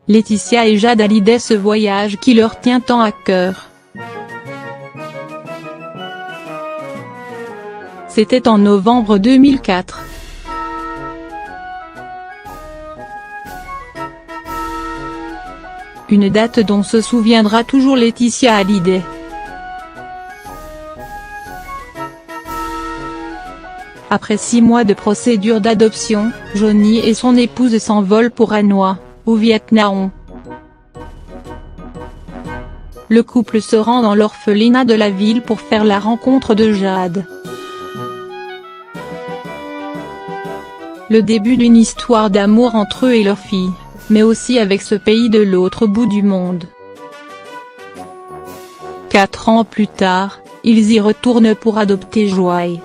Laetitia et Jade Hallyday, ce voyage qui leur tient tant à cœur. C'était en novembre 2004. Une date dont se souviendra toujours Laetitia Hallyday. Après 6 mois de procédure d'adoption, Johnny et son épouse s'envolent pour Hanoï, au Vietnam. Le couple se rend dans l'orphelinat de la ville pour faire la rencontre de Jade. Le début d'une histoire d'amour entre eux et leur fille, mais aussi avec ce pays de l'autre bout du monde. 4 ans plus tard, ils y retournent pour adopter Joy.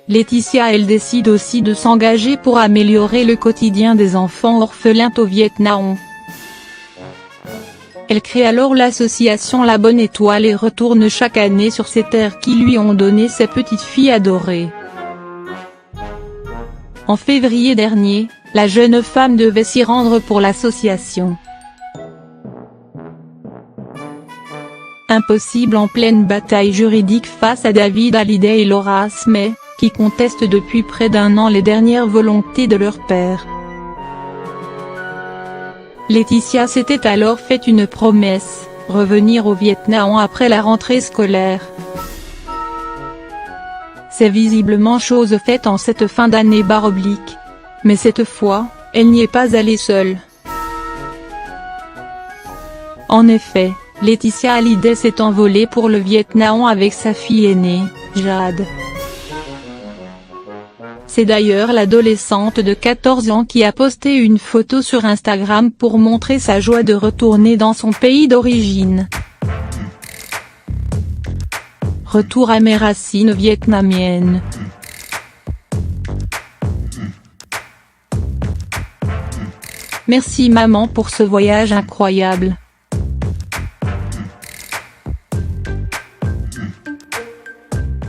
Laetitia elle décide aussi de s'engager pour améliorer le quotidien des enfants orphelins au Vietnam. Elle crée alors l'association La Bonne Étoile et retourne chaque année sur ces terres qui lui ont donné ses petites filles adorées. En février dernier, la jeune femme devait s'y rendre pour l'association. Impossible en pleine bataille juridique face à David Hallyday et Laura Smith, qui contestent depuis près d'1 an les dernières volontés de leur père. Laetitia s'était alors fait une promesse, revenir au Vietnam après la rentrée scolaire. C'est visiblement chose faite en cette fin d'année baroblique. Mais cette fois, elle n'y est pas allée seule. En effet, Laetitia Hallyday s'est envolée pour le Vietnam avec sa fille aînée, Jade. C'est d'ailleurs l'adolescente de 14 ans qui a posté une photo sur Instagram pour montrer sa joie de retourner dans son pays d'origine. Retour à mes racines vietnamiennes. Merci maman pour ce voyage incroyable.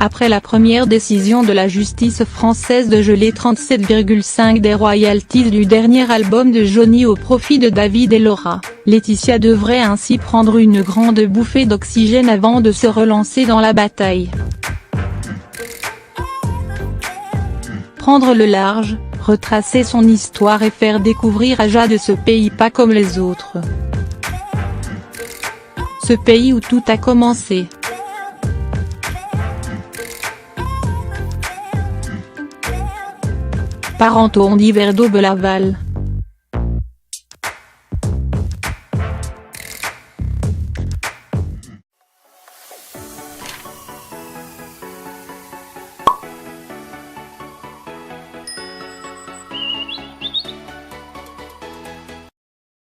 Après la première décision de la justice française de geler 37,5 des royalties du dernier album de Johnny au profit de David et Laura, Laetitia devrait ainsi prendre une grande bouffée d'oxygène avant de se relancer dans la bataille. Prendre le large, retracer son histoire et faire découvrir à Jade ce pays pas comme les autres. Ce pays où tout a commencé. Parenton d'Yverdon Laval.